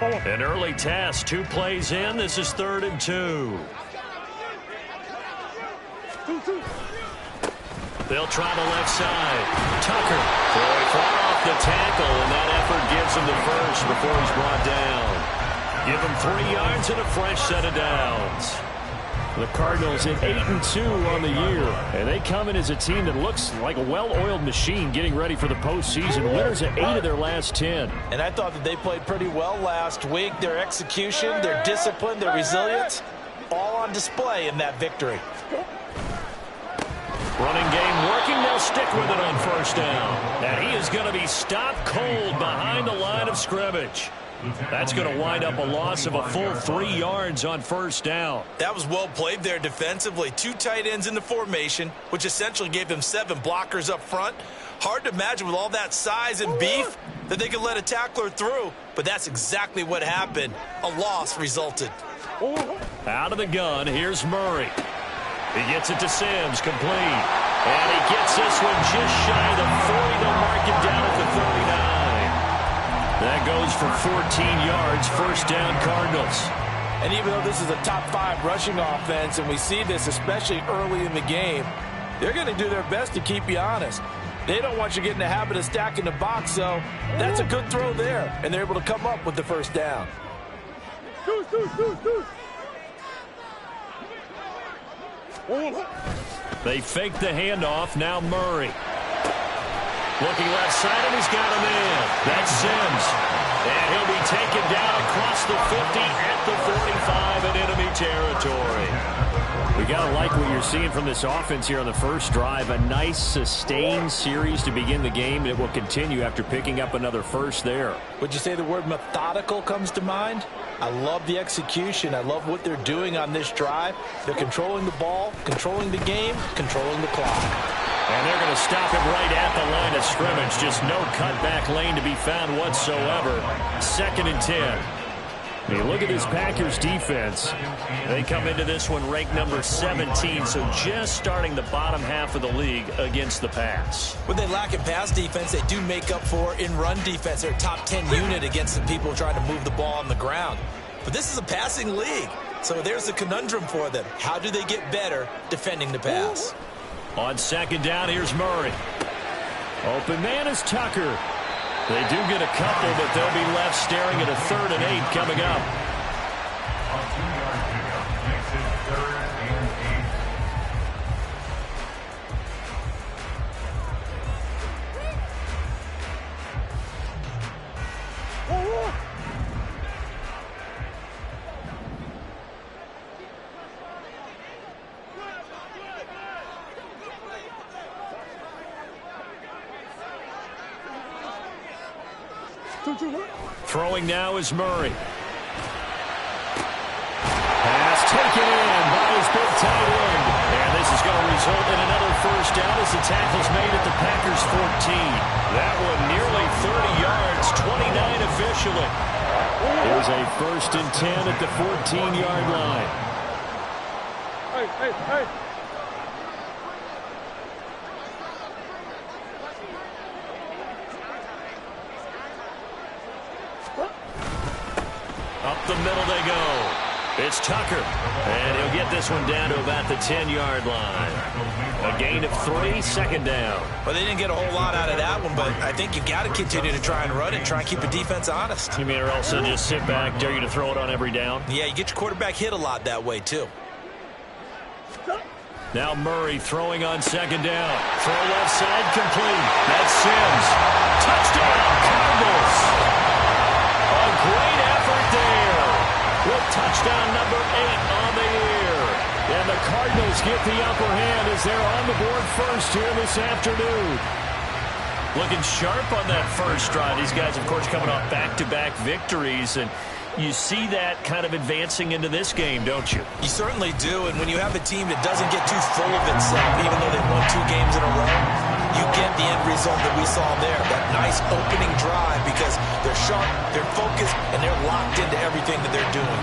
An early test, 2 plays in. This is 3rd and 2. They'll try the left side. Tucker throwing far off the tackle, and that effort gives him the first before he's brought down. Give him 3 yards and a fresh set of downs. The Cardinals at 8-2 on the year, and they come in as a team that looks like a well-oiled machine getting ready for the postseason. Winners at 8 of their last 10. And I thought that they played pretty well last week. Their execution, their discipline, their resilience, all on display in that victory. Running game working. They'll stick with it on 1st down. And he is going to be stopped cold behind the line of scrimmage. That's going to wind up a loss of a full 3 yards on 1st down. That was well played there defensively. 2 tight ends in the formation, which essentially gave them 7 blockers up front. Hard to imagine with all that size and beef that they could let a tackler through, but that's exactly what happened. A loss resulted. Out of the gun, here's Murray. He gets it to Sims, complete. And he gets this one just shy of the 40. They'll mark it down at the 39. That goes for 14 yards, 1st down Cardinals. And even though this is a top 5 rushing offense, and we see this especially early in the game, they're going to do their best to keep you honest. They don't want you getting the habit of stacking the box, so that's a good throw there. And they're able to come up with the 1st down. They fake the handoff. Now Murray. Looking left side, and he's got him in. That's Sims. And he'll be taken down across the 50 at the 45 in enemy territory. We got to like what you're seeing from this offense here on the 1st drive. A nice, sustained series to begin the game, and it will continue after picking up another 1st there. Would you say the word methodical comes to mind? I love the execution. I love what they're doing on this drive. They're controlling the ball, controlling the game, controlling the clock. And they're going to stop him right at the line of scrimmage. Just no cutback lane to be found whatsoever. 2nd and 10. You look at this Packers defense. They come into this one ranked number 17, so just starting the bottom half of the league against the pass. When they lack in pass defense, they do make up for in run defense. They're a top 10 unit against the people trying to move the ball on the ground. But this is a passing league, so there's a conundrum for them. How do they get better defending the pass? On 2nd down, here's Murray. Open man is Tucker. They do get a couple, but they'll be left staring at a 3rd and 8 coming up. Throwing now is Murray. Pass taken in by his big tight end. And this is going to result in another 1st down as the tackle's made at the Packers' 14. That one nearly 30 yards, 29 officially. Here's a 1st and 10 at the 14-yard line. Hey. Up the middle they go. It's Tucker. And he'll get this one down to about the 10-yard line. A gain of 3, 2nd down. Well, they didn't get a whole lot out of that one, but I think you got to continue to try and run it, try and keep the defense honest. You mean or else they'll just sit back, dare you to throw it on every down? Yeah, you get your quarterback hit a lot that way, too. Now Murray throwing on 2nd down. Throw left side complete. That's Sims. Touchdown, Cardinals. A great effort there. With touchdown number 8 on the year. And the Cardinals get the upper hand as they're on the board 1st here this afternoon. Looking sharp on that 1st drive. These guys, of course, coming off back-to-back victories, and you see that kind of advancing into this game, don't you? You certainly do, and when you have a team that doesn't get too full of itself, even though they've won 2 games in a row, you get the end result that we saw there, that nice opening drive, because they're sharp, they're focused, and they're locked into everything that they're doing.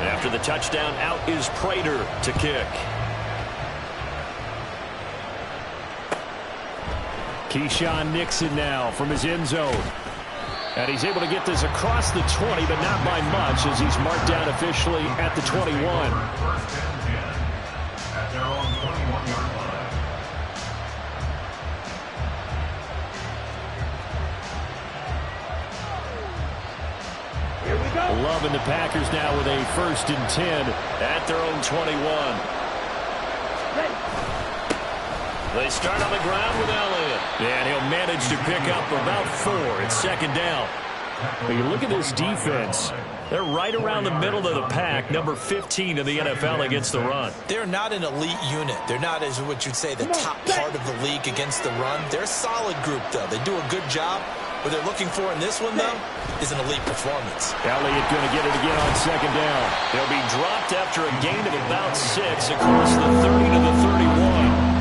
After the touchdown, out is Prater to kick. Keyshawn Nixon now from his end zone. And he's able to get this across the 20, but not by much as he's marked down officially at the 21. Loving the Packers now with a 1st and 10 at their own 21. They start on the ground with Elliott. And he'll manage to pick up about 4. It's 2nd down. When you look at this defense, they're right around the middle of the pack, number 15 in the NFL against the run. They're not an elite unit. They're not, as what you'd say, the top part of the league against the run. They're a solid group, though. They do a good job. What they're looking for in this one, though, is an elite performance. Elliott going to get it again on 2nd down. They'll be dropped after a gain of about 6 across the 30 to the 31.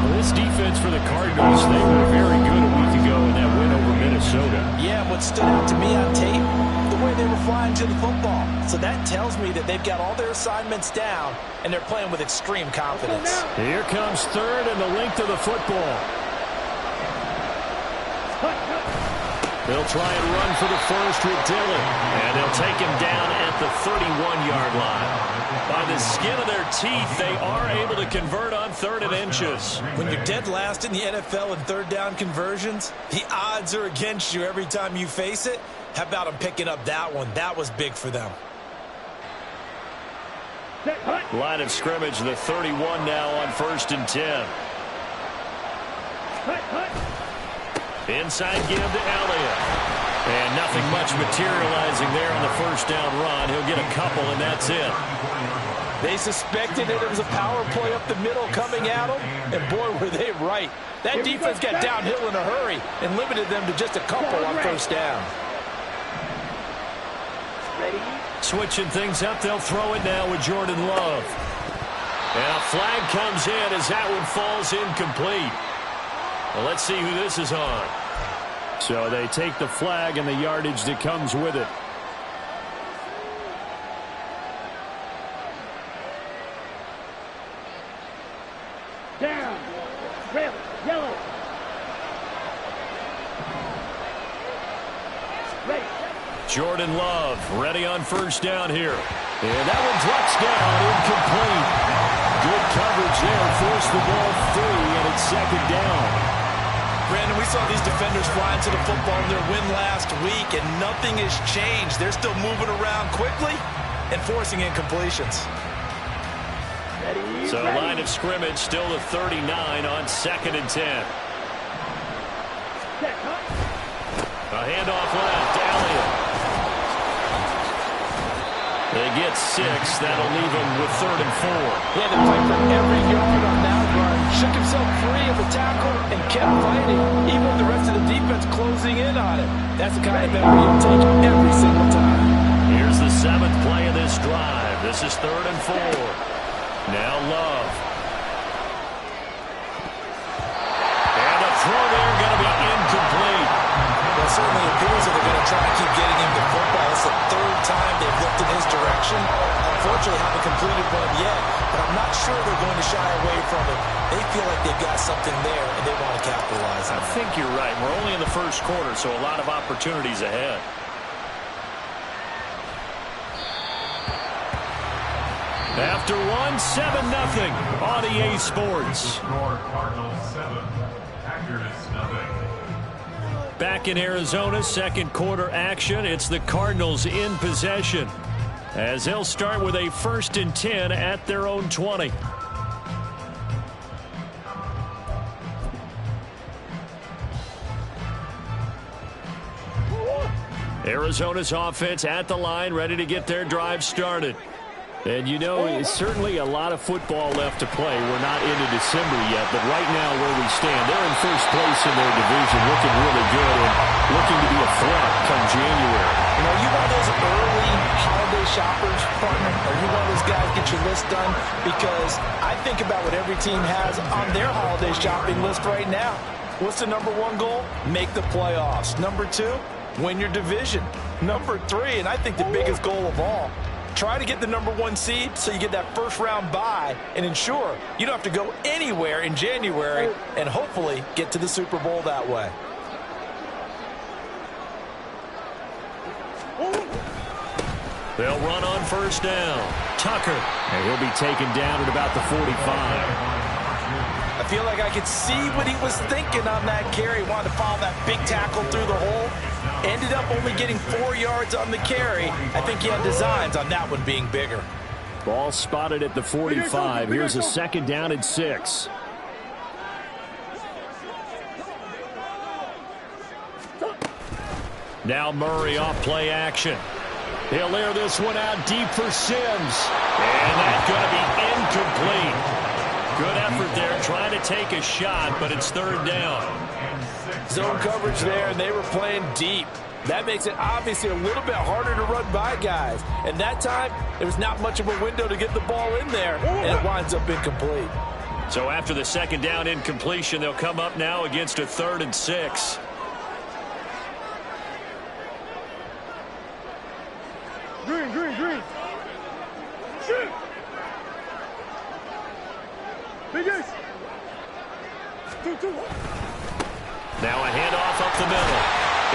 Well, this defense for the Cardinals, they were very good a week ago in that win over Minnesota. Yeah, what stood out to me on tape, the way they were flying to the football. So that tells me that they've got all their assignments down, and they're playing with extreme confidence. Here comes 3rd and the length of the football. They'll try and run for the 1st with Dillon. And they'll take him down at the 31-yard line. By the skin of their teeth, they are able to convert on 3rd and inches. When you're dead last in the NFL in 3rd down conversions, the odds are against you every time you face it. How about them picking up that one? That was big for them. Line of scrimmage, the 31 now on 1st and 10. Inside give to Elliott. And nothing much materializing there on the 1st down run. He'll get a couple, and that's it. They suspected that it was a power play up the middle coming at them, and boy, were they right. That defense got downhill in a hurry and limited them to just a couple on 1st down. Switching things up, they'll throw it now with Jordan Love. And a flag comes in as that one falls incomplete. Well, let's see who this is on. So they take the flag and the yardage that comes with it. Down. Red. Yellow. Red. Jordan Love ready on 1st down here. And that one drops down, incomplete. Good coverage there, forced the ball free, and it's 2nd down. Brandon, we saw these defenders flying to the football in their win last week, and nothing has changed. They're still moving around quickly and forcing incompletions. So line of scrimmage still the 39 on 2nd and 10. A handoff left, Elliott. They get 6. That'll leave them with 3rd and 4. He had to fight for every yard on that run. Shook himself free of the tackle and kept fighting, even with the rest of the defense closing in on it. That's the kind of effort he'll take every single time. Here's the 7th play of this drive. This is 3rd and 4. Now Love. And the throw there going to be incomplete. Well, it certainly appears that they're going to try to keep getting him the football. It's the 3rd time they've looked in his direction. Unfortunately, haven't completed one yet, but I'm not sure they're going to shy away from it. They feel like they've got something there, and they want to capitalize on it. I think you're right. We're only in the 1st quarter, so a lot of opportunities ahead. After one, 7-0 on EA Sports. Back in Arizona, 2nd quarter action. It's the Cardinals in possession, as they'll start with a 1st and 10 at their own 20. Arizona's offense at the line, ready to get their drive started. And you know, it's certainly a lot of football left to play. We're not into December yet, but right now where we stand, they're in 1st place in their division, looking really good and looking to be a threat come January. You know, you one of those early holiday shoppers, partner? Are you one of those guys get your list done? Because I think about what every team has on their holiday shopping list right now. What's the number 1 goal? Make the playoffs. Number 2, win your division. Number 3, and I think the biggest goal of all, Try to get the #1 seed so you get that first-round bye and ensure you don't have to go anywhere in January and hopefully get to the Super Bowl that way. They'll run on first down. Tucker, and he'll be taken down at about the 45. I feel like I could see what he was thinking on that carry. Wanted to follow that big tackle through the hole. Ended up only getting 4 yards on the carry. I think he had designs on that one being bigger. Ball spotted at the 45. Here's a second down and 6. Now Murray off play action. He'll air this one out deep for Sims. And that's going to be incomplete. Good effort there trying to take a shot, but it's third down. Zone coverage there, and they were playing deep. That makes it obviously a little bit harder to run by guys. And that time, there was not much of a window to get the ball in there, and it winds up incomplete. So after the second down incompletion, they'll come up now against a 3rd and 6. Green. Shoot. Biggest. 2. Now a handoff up the middle.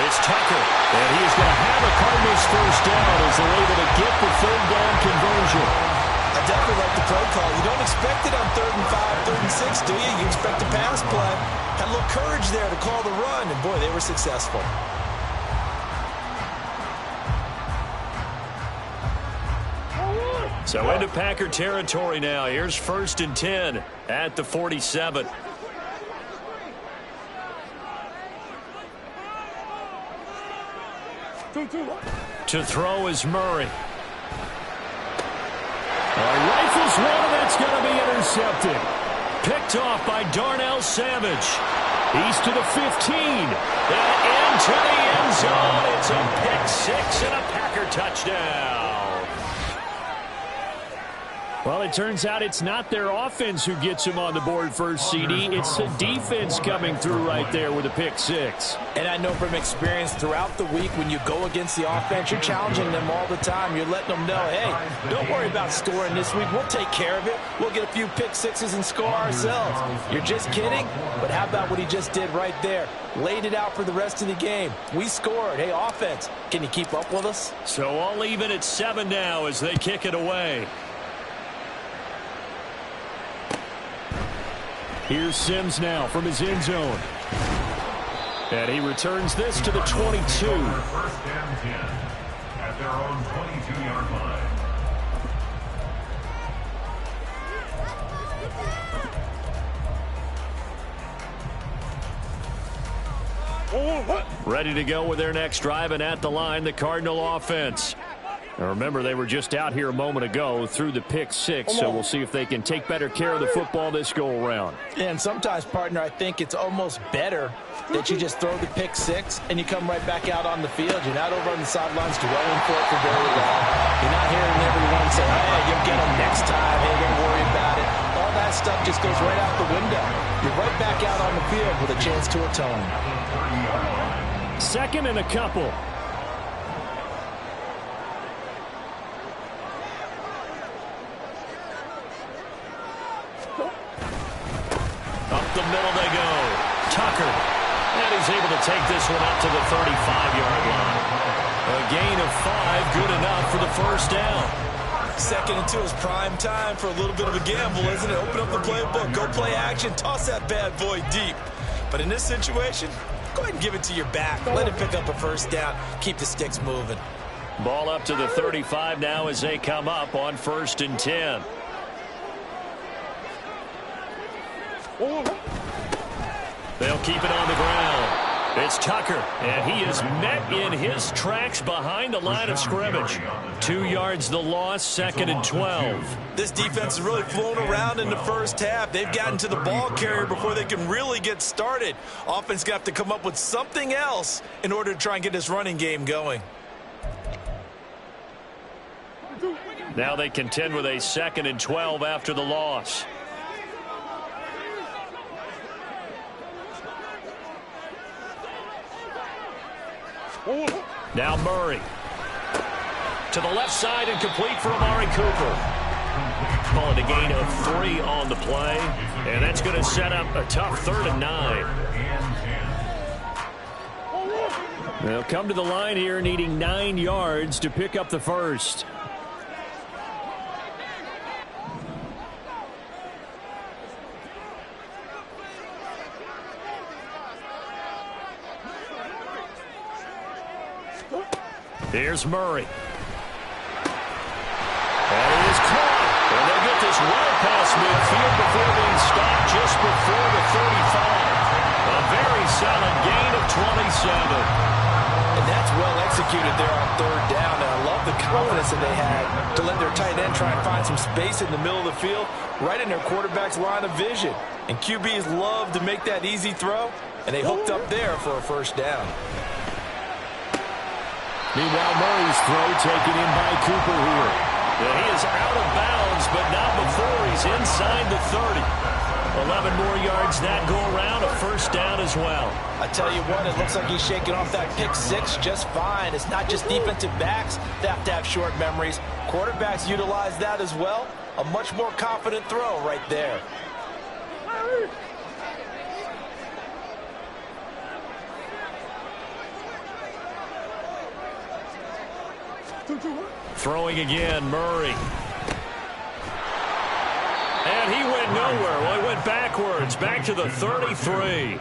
It's Tucker, and he's going to have a Cardinals first down as they're able to get the 3rd down conversion. I definitely like the play call. You don't expect it on 3rd and 5, 3rd and 6, do you? You expect a pass play. Had a little courage there to call the run, and boy, they were successful. So into Packer territory now. Here's 1st and 10 at the 47. To throw is Murray. Rifles one, and that's going to be intercepted. Picked off by Darnell Savage. He's to the 15. And into the end zone. It's a pick 6 and a Packer touchdown. Well, it turns out it's not their offense who gets him on the board first, CD. It's the defense coming through right there with a pick 6. And I know from experience throughout the week when you go against the offense, you're challenging them all the time. You're letting them know, hey, don't worry about scoring this week. We'll take care of it. We'll get a few pick 6s and score ourselves. You're just kidding? But how about what he just did right there? Laid it out for the rest of the game. We scored. Hey, offense, can you keep up with us? So all even at 7 now as they kick it away. Here's Sims now from his end zone. And he returns this to the 22. First and 10 at their own 22-yard line. Ready to go with their next drive, and at the line, the Cardinal offense. Now remember, they were just out here a moment ago through the pick 6, so we'll see if they can take better care of the football this go-around. And sometimes, partner, I think it's almost better that you just throw the pick 6 and you come right back out on the field. You're not over on the sidelines dwelling for it for very long. You're not hearing everyone say, hey, you'll get them next time. Hey, don't worry about it. All that stuff just goes right out the window. You're right back out on the field with a chance to atone. 2nd and a couple. Up the middle they go. Tucker. And he's able to take this one up to the 35-yard line. A gain of 5, good enough for the first down. 2nd and 2 is prime time for a little bit of a gamble, isn't it? Open up the playbook, go play action, toss that bad boy deep. But in this situation, go ahead and give it to your back. Let it pick up a first down. Keep the sticks moving. Ball up to the 35 now as they come up on 1st and 10. They'll keep it on the ground. It's Tucker, and he is met in his tracks behind the line of scrimmage. 2 yards the loss, 2nd and 12. This defense has really flown around in the first half. They've gotten to the ball carrier before they can really get started. Offense got to come up with something else in order to try and get this running game going. Now they contend with a 2nd and 12 after the loss. Now Murray. To the left side and complete for Amari Cooper. Call it a gain of 3 on the play. And that's going to set up a tough 3rd and 9. They'll come to the line here needing 9 yards to pick up the first. Here's Murray. And it is caught. And they get this well past midfield before being stopped just before the 35. A very solid gain of 27. And that's well executed there on 3rd down. And I love the confidence that they had to let their tight end try and find some space in the middle of the field, right in their quarterback's line of vision. And QBs love to make that easy throw, and they hooked up there for a 1st down. Meanwhile, Murray's throw taken in by Cooper here. And he is out of bounds, but not before he's inside the 30. 11 more yards that go around, a 1st down as well. I tell you what, it looks like he's shaking off that pick 6 just fine. It's not just defensive backs that have to have short memories. Quarterbacks utilize that as well. A much more confident throw right there. Throwing again, Murray. And he went nowhere. Well, he went backwards, back to the 33.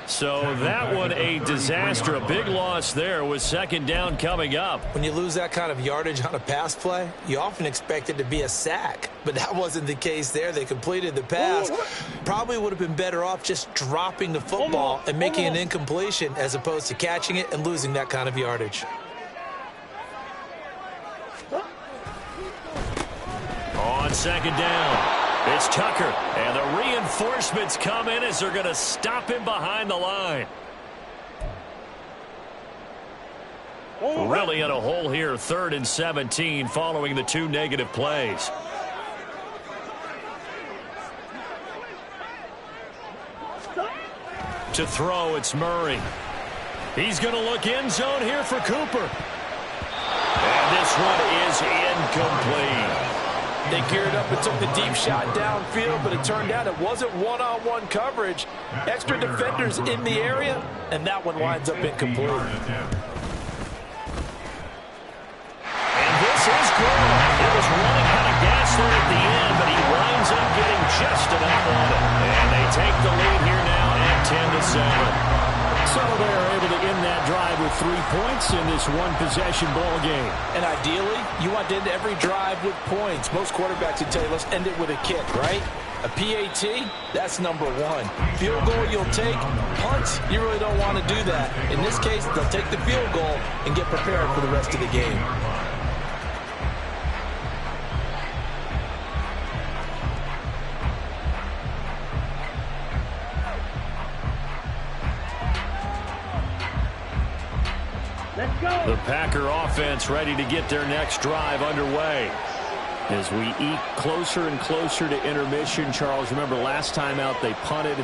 So that one a disaster, a big loss there with 2nd down coming up. When you lose that kind of yardage on a pass play, you often expect it to be a sack. But that wasn't the case there. They completed the pass. Probably would have been better off just dropping the football and making an incompletion as opposed to catching it and losing that kind of yardage. On 2nd down, it's Tucker, and the reinforcements come in as they're going to stop him behind the line. Really in a hole here, 3rd and 17 following the 2 negative plays. To throw, it's Murray. He's going to look end zone here for Cooper. And this one is incomplete. They geared up and took the deep shot downfield, but it turned out it wasn't one-on-one coverage. Extra defenders in the area, and that one winds up incomplete. And this is good. It was running out of gas there at the end, but he winds up getting just enough on it. And they take the lead here now at 10-7. So they're able to end that drive with 3 points in this one-possession ball game. And ideally, you want to end every drive with points. Most quarterbacks would tell you, let's end it with a kick, right? A PAT, that's number 1. Field goal you'll take. Punts, you really don't want to do that. In this case, they'll take the field goal and get prepared for the rest of the game. The Packer offense ready to get their next drive underway. As we eke closer and closer to intermission, Charles, remember last time out they punted.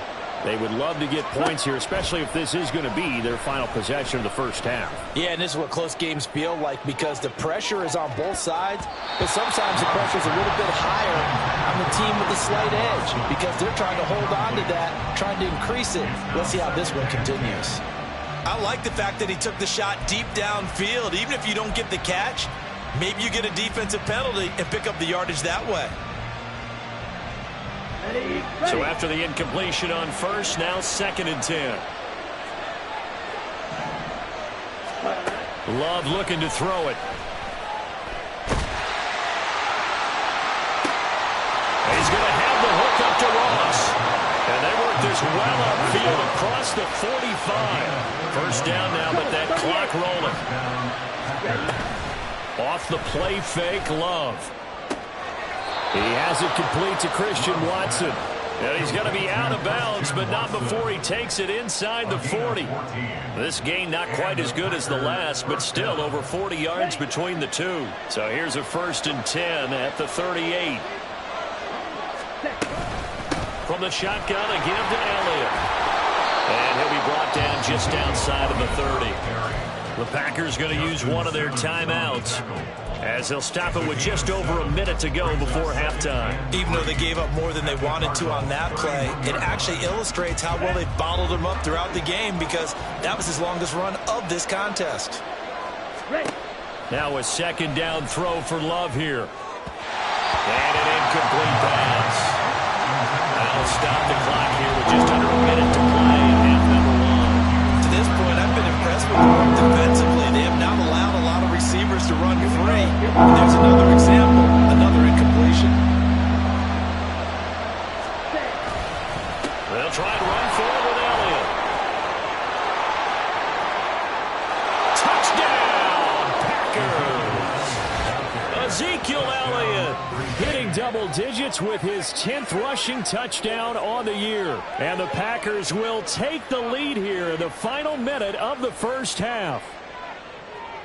They would love to get points here, especially if this is going to be their final possession of the 1st half. Yeah, and this is what close games feel like because the pressure is on both sides, but sometimes the pressure is a little bit higher on the team with the slight edge because they're trying to hold on to that, trying to increase it. Let's see how this one continues. I like the fact that he took the shot deep downfield. Even if you don't get the catch, maybe you get a defensive penalty and pick up the yardage that way. So after the incompletion on 1st, now 2nd and 10. Love looking to throw it. He's going to have the hook up to Ross. And they work this well upfield across the 45. 1st down now, but that clock rolling. Off the play fake, Love. He has it complete to Christian Watson. And he's going to be out of bounds, but not before he takes it inside the 40. This gain not quite as good as the last, but still over 40 yards between the two. So here's a 1st and 10 at the 38. From the shotgun, a give to Elliott. And he'll be brought down just outside of the 30. The Packers going to use one of their timeouts. as they'll stop it with just over a minute to go before halftime. Even though they gave up more than they wanted to on that play, it actually illustrates how well they bottled him up throughout the game, because that was his longest run of this contest. Now a second down throw for Love here. And an incomplete pass. That'll stop the clock here with just under a minute to play in half number one. To this point, I've been impressed with them defensively. They have not allowed a lot of receivers to run free. And there's another example, another incompletion. They'll try to run forward with Elliott. Touchdown, Packers! Ezekiel Elliott hitting double digits with his 10th rushing touchdown on the year. And the Packers will take the lead here in the final minute of the first half.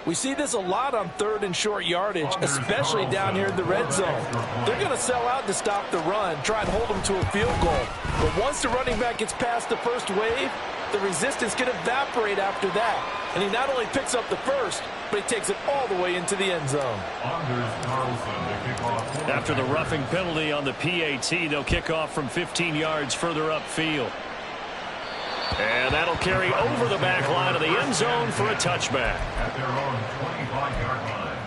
We see this a lot on third and short yardage, especially down here in the red zone. They're going to sell out to stop the run, try and hold them to a field goal. But once the running back gets past the first wave, the resistance can evaporate after that. And he not only picks up the first, but he takes it all the way into the end zone. After the roughing penalty on the PAT, they'll kick off from 15 yards further upfield. And that'll carry over the back line of the end zone for a touchback. At their own 25-yard line.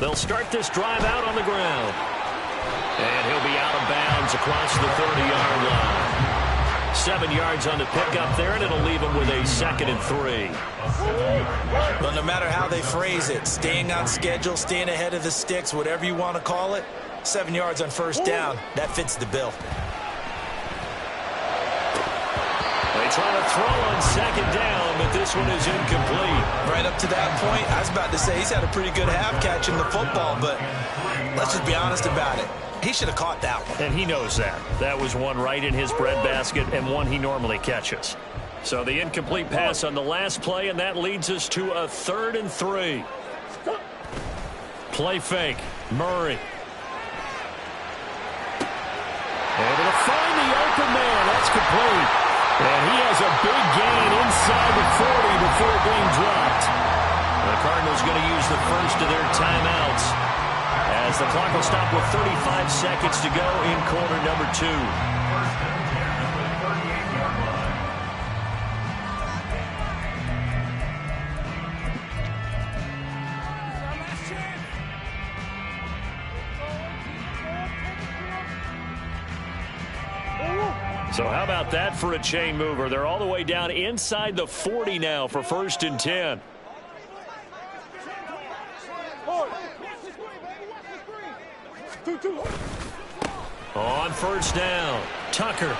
They'll start this drive out on the ground. And he'll be out of bounds across the 30-yard line. 7 yards on the pickup there, and it'll leave him with a 2nd and 3. But no matter how they phrase it, staying on schedule, staying ahead of the sticks, whatever you want to call it, 7 yards on first down, that fits the bill. They try to throw on 2nd down, but this one is incomplete. Right up to that point, I was about to say he's had a pretty good half catching the football, but let's just be honest about it. He should have caught that one. And he knows that. That was one right in his breadbasket and one he normally catches. So the incomplete pass on the last play, and that leads us to a 3rd and 3. Play fake. Murray. Able to find the open man. That's complete. And he has a big gain inside the 40 before being dropped. The Cardinals going to use the first of their timeouts, as the clock will stop with 35 seconds to go in quarter number 2. So how about that for a chain mover? They're all the way down inside the 40 now for 1st and 10. On first down, Tucker. And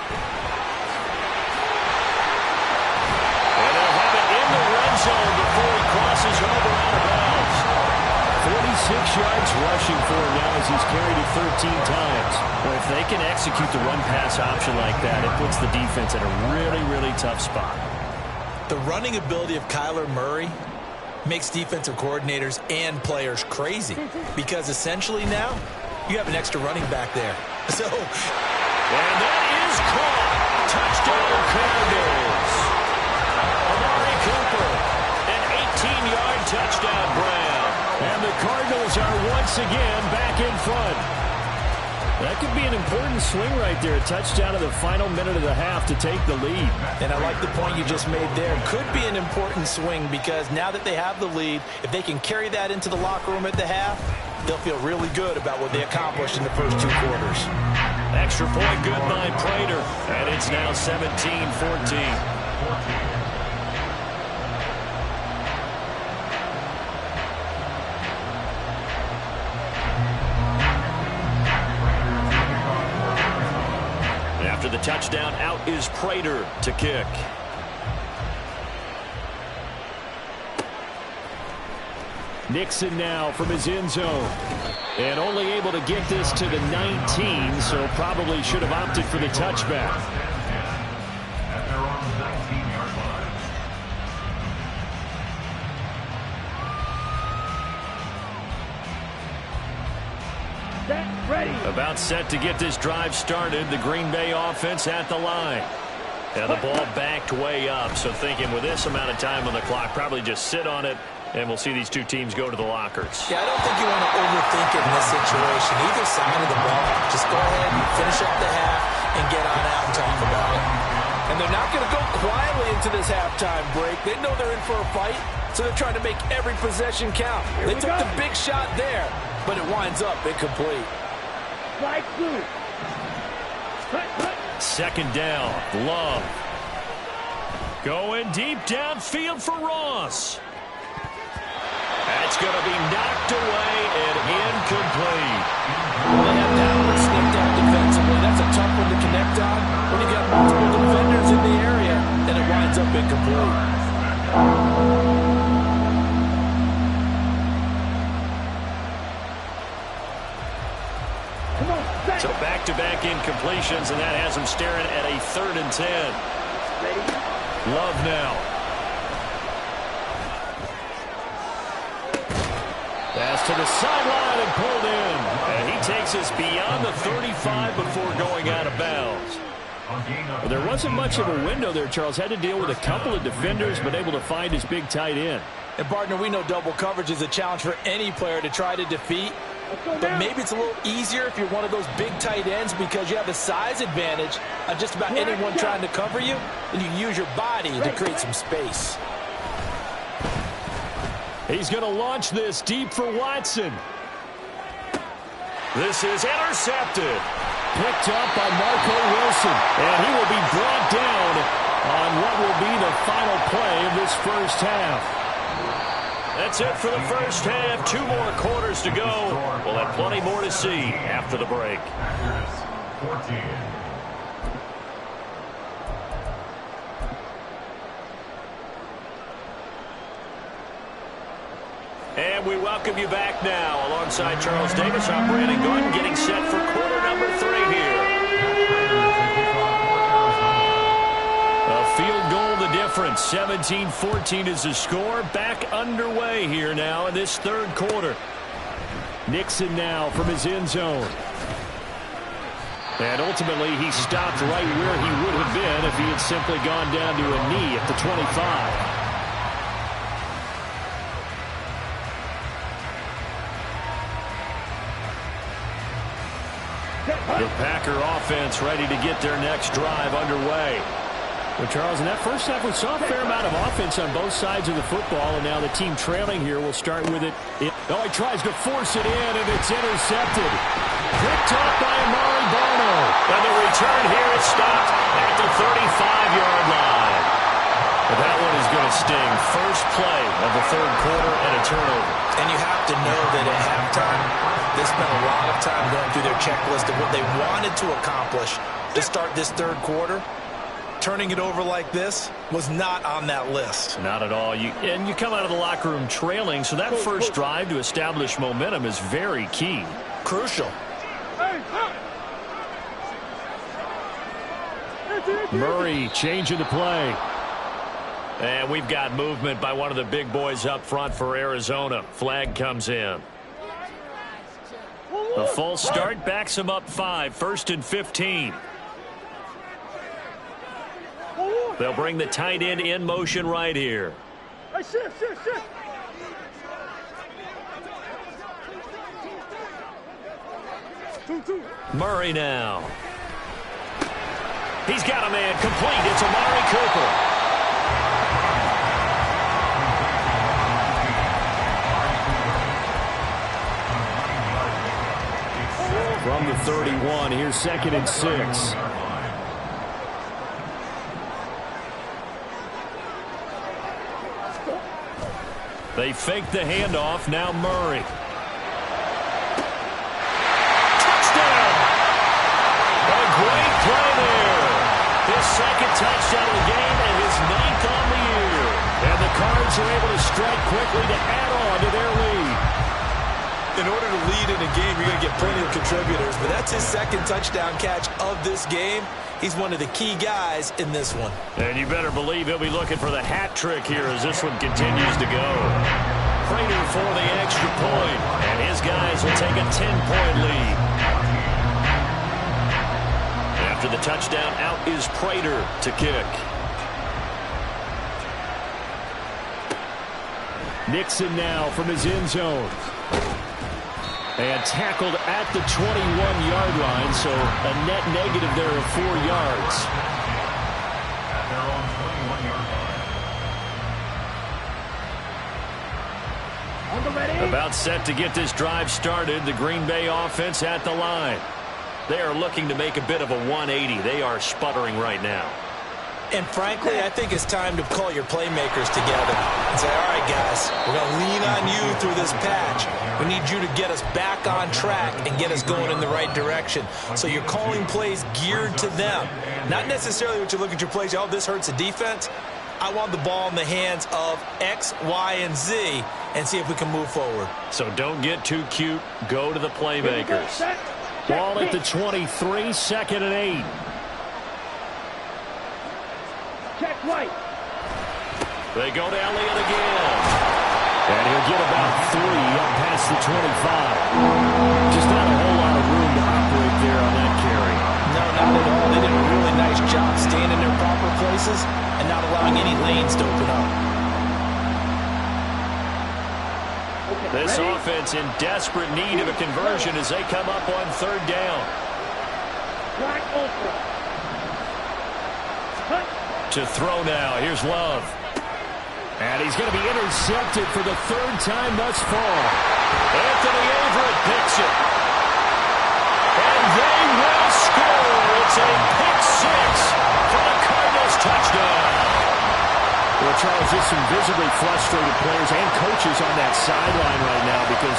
they'll have it in the red zone before he crosses over out of bounds. 46 yards rushing for him now as he's carried it 13 times. Well, if they can execute the run-pass option like that, it puts the defense in a really, really tough spot. The running ability of Kyler Murray makes defensive coordinators and players crazy, because essentially now you have an extra running back there. So, and that is caught. Touchdown, Cardinals. Amari Cooper, an 18-yard touchdown grab. And the Cardinals are once again back in front. That could be an important swing right there. A touchdown in the final minute of the half to take the lead. And I like the point you just made there. Could be an important swing, because now that they have the lead, if they can carry that into the locker room at the half, they'll feel really good about what they accomplished in the first 2 quarters. Extra point good by Prater. And it's now 17-14. After the touchdown, out is Prater to kick. Nixon now from his end zone. And only able to get this to the 19, so probably should have opted for the touchback. At their own 19-yard line. Set. Ready. About set to get this drive started. The Green Bay offense at the line. And the ball backed way up. So thinking with this amount of time on the clock, probably just sit on it, and we'll see these two teams go to the lockers. Yeah, I don't think you want to overthink it in this situation. Either side of the ball, just go ahead and finish up the half and get on out and talk about it. And they're not going to go quietly into this halftime break. They know they're in for a fight, so they're trying to make every possession count. They took the big shot there, but it winds up incomplete. Flag blue. Second down, Love. Going deep downfield for Ross. That's going to be knocked away and incomplete. They have that one snipped out defensively. That's a tough one to connect on when you got multiple defenders in the area, and it winds up incomplete. So back-to-back incompletions, and that has them staring at a 3rd and 10. Love now. Pass to the sideline and pulled in. And he takes us beyond the 35 before going out of bounds. Well, there wasn't much of a window there, Charles. Had to deal with a couple of defenders, but able to find his big tight end. And, partner, we know double coverage is a challenge for any player to try to defeat. But maybe it's a little easier if you're one of those big tight ends because you have the size advantage on just about anyone trying to cover you, and you can use your body to create some space. He's going to launch this deep for Watson. This is intercepted. Picked up by Marco Wilson. And he will be brought down on what will be the final play of this first half. That's it for the first half. 2 more quarters to go. We'll have plenty more to see after the break. 14. And we welcome you back now. Alongside Charles Davis, I'm Brandon Gordon, getting set for quarter number 3 here. A field goal the difference. 17-14 is the score. Back underway here now in this 3rd quarter. Nixon now from his end zone. And ultimately he stopped right where he would have been if he had simply gone down to a knee at the 25. The Packer offense ready to get their next drive underway. Well, Charles, in that first half, we saw a fair amount of offense on both sides of the football, and now the team trailing here will start with it. Oh, he tries to force it in, and it's intercepted. Picked up by Amari Bono. And the return here is stopped at the 35-yard line. But that one is going to sting. First play of the 3rd quarter and a turnover. And you have to know that at halftime, they spent a lot of time going through their checklist of what they wanted to accomplish to start this 3rd quarter. Turning it over like this was not on that list. Not at all. You come out of the locker room trailing, so that first drive to establish momentum is very key. Crucial. Murray changing the play. And we've got movement by one of the big boys up front for Arizona. Flag comes in. A false start backs him up 5. 1st and 15. They'll bring the tight end in motion right here. Shift. Murray now. He's got a man complete. It's Amari Cooper. From the 31, here's 2nd and 6. They fake the handoff. Now Murray. Touchdown! A great play there. His 2nd touchdown of the game and his 9th on the year. And the Cards are able to strike quickly to add on to their lead. In order to lead in a game, you're going to get plenty of contributors, but that's his 2nd touchdown catch of this game. He's one of the key guys in this one. And you better believe he'll be looking for the hat trick here as this one continues to go. Prater for the extra point, and his guys will take a 10-point lead. After the touchdown, out is Prater to kick. Nixon now from his end zone. And tackled at the 21-yard line, so a net negative there of 4 yards. At their own 21-yard line. About set to get this drive started. The Green Bay offense at the line. They are looking to make a bit of a 180. They are sputtering right now. And frankly, I think it's time to call your playmakers together and say, all right, guys, we're going to lean on you through this patch. We need you to get us back on track and get us going in the right direction. So you're calling plays geared to them. Not necessarily what you look at your plays, oh, this hurts the defense. I want the ball in the hands of X, Y, and Z and see if we can move forward. So don't get too cute. Go to the playmakers. Ball at the 23, 2nd and 8. Check right. They go to Elliott again. And he'll get about 3 up past the 25. Just not a whole lot of room to operate there on that carry. No, not at all. They did a really nice job staying in their proper places and not allowing any lanes to open up. This offense in desperate need of a conversion as they come up on 3rd down. Black ultra. To throw now. Here's Love. And he's going to be intercepted for the 3rd time thus far. Anthony Averett picks it. And they will score. It's a pick 6 for the Cardinals touchdown. Well, Charles, there's some visibly frustrated players and coaches on that sideline right now because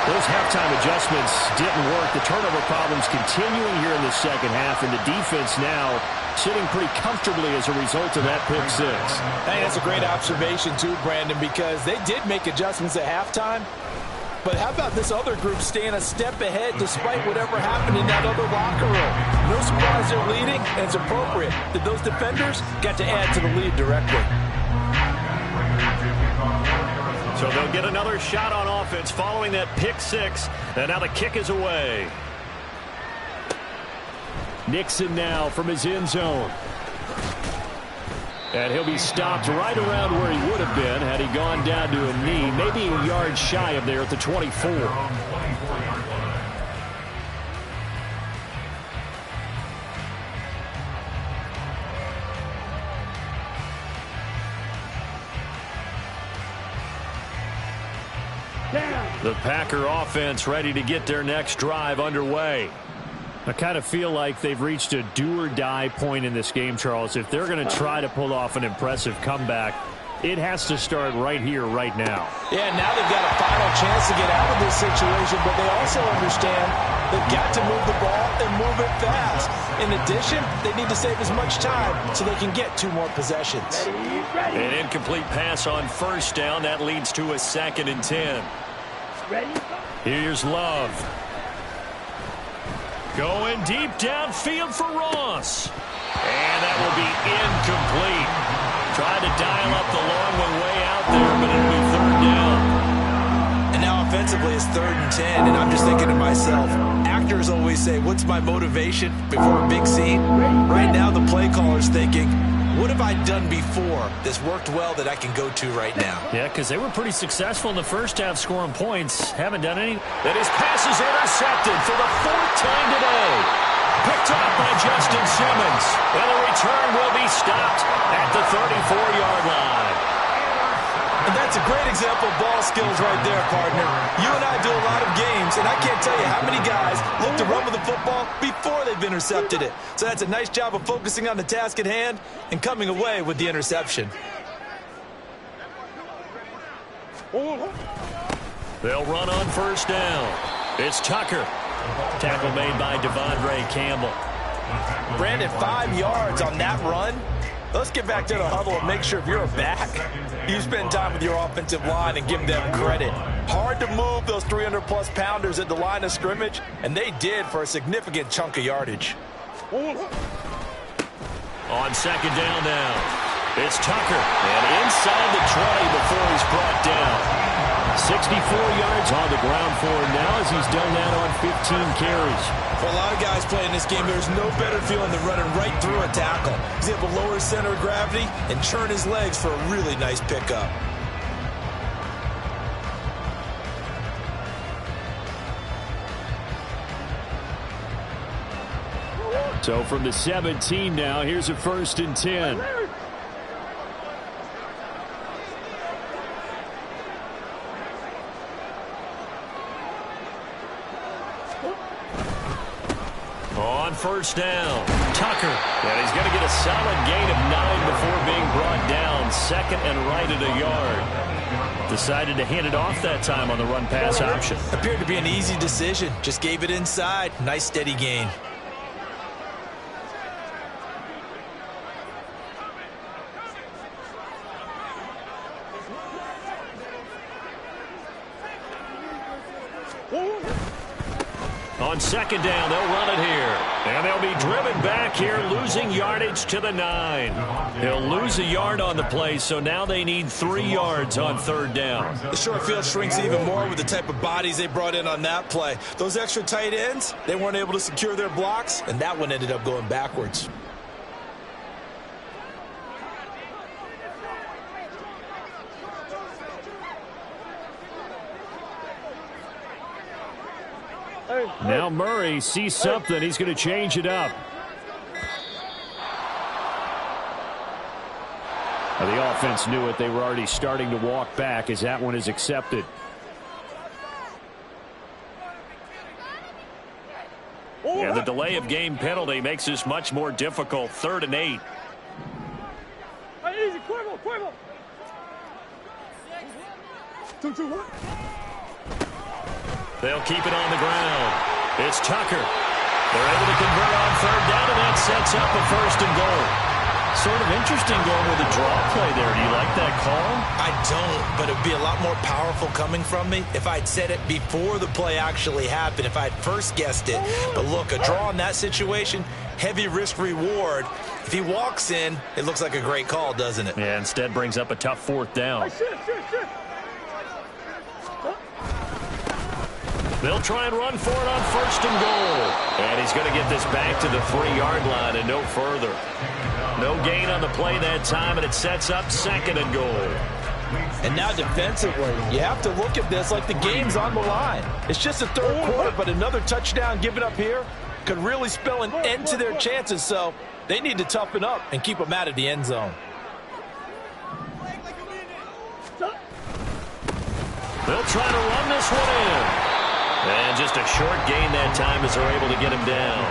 those halftime adjustments didn't work. The turnover problems continuing here in the second half, and the defense now sitting pretty comfortably as a result of that pick 6. I think that's a great observation too, Brandon, because they did make adjustments at halftime. But how about this other group staying a step ahead despite whatever happened in that other locker room? No surprise they're leading, and it's appropriate that those defenders got to add to the lead directly. So they'll get another shot on offense following that pick 6, and now the kick is away. Nixon now from his end zone. And he'll be stopped right around where he would have been had he gone down to a knee, maybe a yard shy of there at the 24. The Packer offense ready to get their next drive underway. I kind of feel like they've reached a do-or-die point in this game, Charles. If they're going to try to pull off an impressive comeback, it has to start right here, right now. Yeah, now they've got a final chance to get out of this situation, but they also understand they've got to move the ball and move it fast. In addition, they need to save as much time so they can get 2 more possessions. An incomplete pass on 1st down. That leads to a 2nd and 10. Here's Love. Going deep downfield for Ross. And that will be incomplete. Tried to dial up the long one way out there, but it'll be 3rd down. And now offensively it's 3rd and 10, and I'm just thinking to myself, actors always say, what's my motivation before a big scene? Right now the play caller's thinking, what have I done before that's worked well that I can go to right now? Yeah, because they were pretty successful in the first half scoring points. Haven't done any. That his pass is intercepted for the 4th time today. Picked up by Justin Simmons. And the return will be stopped at the 34-yard line. And that's a great example of ball skills right there, partner. You and I do a lot of games, and I can't tell you how many guys look to run with the football before they've intercepted it. So that's a nice job of focusing on the task at hand and coming away with the interception. They'll run on 1st down. It's Tucker. Tackle made by Devondre Campbell. Brandon, 5 yards on that run. Let's get back to the huddle and make sure if you're a back, you spend time with your offensive line and give them credit. Hard to move those 300-plus pounders at the line of scrimmage, and they did for a significant chunk of yardage. On 2nd down now, it's Tucker, and inside the 20 before he's brought down. 64 yards on the ground for him now as he's done that on 15 carries. For a lot of guys playing this game, there's no better feeling than running right through a tackle. He's able to lower his center of gravity and churn his legs for a really nice pickup. So from the 17 now, here's a 1st and 10. On 1st down, Tucker. And he's going to get a solid gain of 9 before being brought down. 2nd and right at a yard. Decided to hand it off that time on the run-pass option. Appeared to be an easy decision. Just gave it inside. Nice steady gain. On 2nd down, they'll run it here. And they'll be driven back here, losing yardage to the 9. He'll lose a yard on the play, so now they need 3 yards on 3rd down. The short field shrinks even more with the type of bodies they brought in on that play. Those extra tight ends, they weren't able to secure their blocks, and that one ended up going backwards. Now Murray sees something. He's going to change it up. The offense knew it. They were already starting to walk back as that one is accepted. And the delay of game penalty makes this much more difficult. 3rd and 8. Easy, Cuervo. 2-2-1. They'll keep it on the ground. It's Tucker. They're able to convert on 3rd down, and that sets up a 1st and goal. Sort of interesting going with a draw play there. Do you like that call? I don't, but it would be a lot more powerful coming from me if I'd said it before the play actually happened, if I'd first guessed it. But look, a draw in that situation, heavy risk reward. If he walks in, it looks like a great call, doesn't it? Yeah, instead brings up a tough 4th down. They'll try and run for it on 1st and goal. And he's going to get this back to the 3-yard line and no further. No gain on the play that time, and it sets up 2nd and goal. And now defensively, you have to look at this like the game's on the line. It's just a 3rd quarter, but another touchdown given up here could really spell an end to their chances. So they need to toughen up and keep them out of the end zone. They'll try to run this one in. And just a short gain that time as they're able to get him down.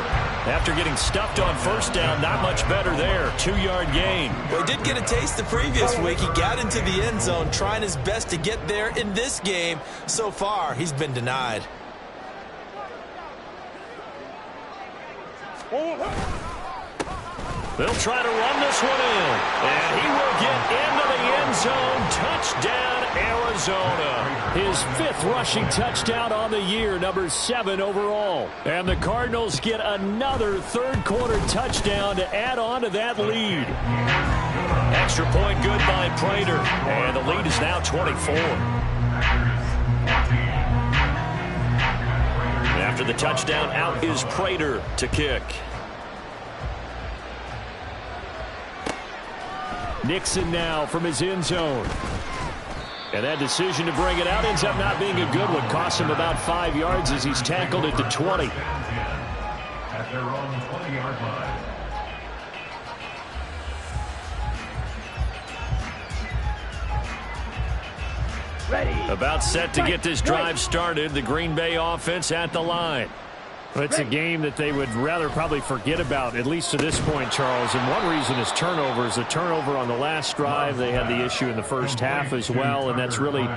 After getting stuffed on 1st down, not much better there. 2-yard gain. Well, he did get a taste the previous week. He got into the end zone, trying his best to get there in this game. So far, he's been denied. They'll try to run this one in. And he will get into the end zone. Touchdown, Arizona. His 5th rushing touchdown on the year, number 7 overall. And the Cardinals get another 3rd quarter touchdown to add on to that lead. Extra point good by Prater. And the lead is now 24. After the touchdown, out is Prater to kick. Nixon now from his end zone. And that decision to bring it out ends up not being a good one. Costs him about 5 yards as he's tackled at the 20. At their own 20-yard line. Ready. About set to get this drive started. The Green Bay offense at the line. Well, it's a game that they would rather probably forget about, at least to this point, Charles. And one reason is turnovers. A turnover on the last drive. They had the issue in the first half as well, and that's really,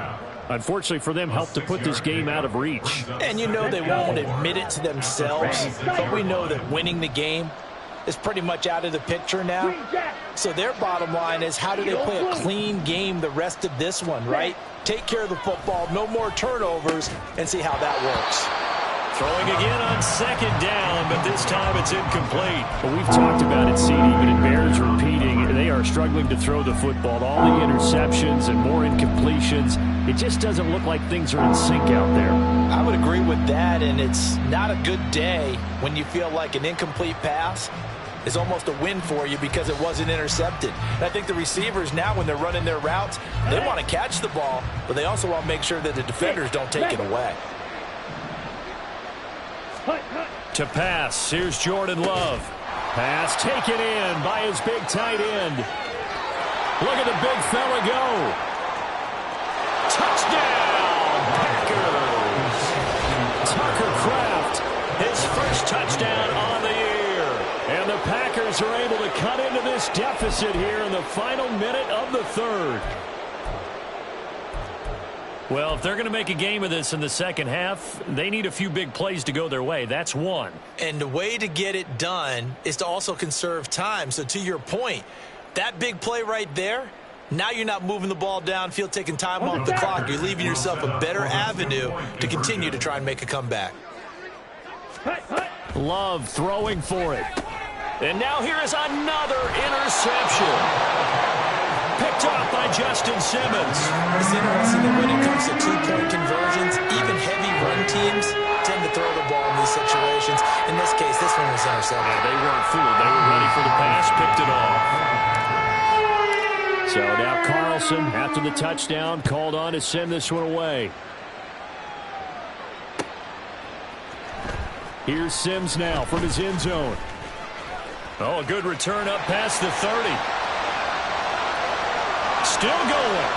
unfortunately for them, helped to put this game out of reach. And you know they won't admit it to themselves, but we know that winning the game is pretty much out of the picture now. So their bottom line is, how do they play a clean game the rest of this one, right? Take care of the football, no more turnovers, and see how that works. Throwing again on 2nd down, but this time it's incomplete. Well, we've talked about it, CD, but it bears repeating. they are struggling to throw the football. All the interceptions and more incompletions. It just doesn't look like things are in sync out there. I would agree with that, and it's not a good day when you feel like an incomplete pass is almost a win for you because it wasn't intercepted. And I think the receivers now, when they're running their routes, they want to catch the ball, but they also want to make sure that the defenders don't take it away. To pass, here's Jordan Love. Pass taken in by his big tight end. Look at the big fella go. Touchdown, Packers. Tucker Kraft, his first touchdown on the year. And the Packers are able to cut into this deficit here in the final minute of the third. Well, if they're going to make a game of this in the second half, they need a few big plays to go their way. That's one. And the way to get it done is to also conserve time. So to your point, that big play right there, now you're not moving the ball downfield, taking time off the clock. You're leaving yourself a better avenue to continue to try and make a comeback. Love throwing for it. And now here is another interception. Picked off by Justin Simmons. It's interesting that when it comes to two-point conversions, even heavy run teams tend to throw the ball in these situations. In this case, this one was intercepted. Yeah, they weren't fooled. They were ready for the pass, picked it off. So now Carlson, after the touchdown, called on to send this one away. Here's Sims now from his end zone. Oh, a good return up past the 30. Still going.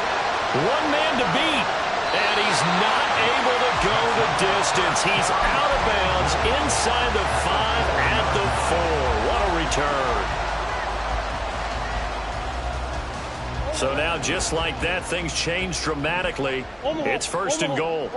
One man to beat. And he's not able to go the distance. He's out of bounds inside the 5 at the 4. What a return. So now, just like that, things change dramatically. It's first and goal.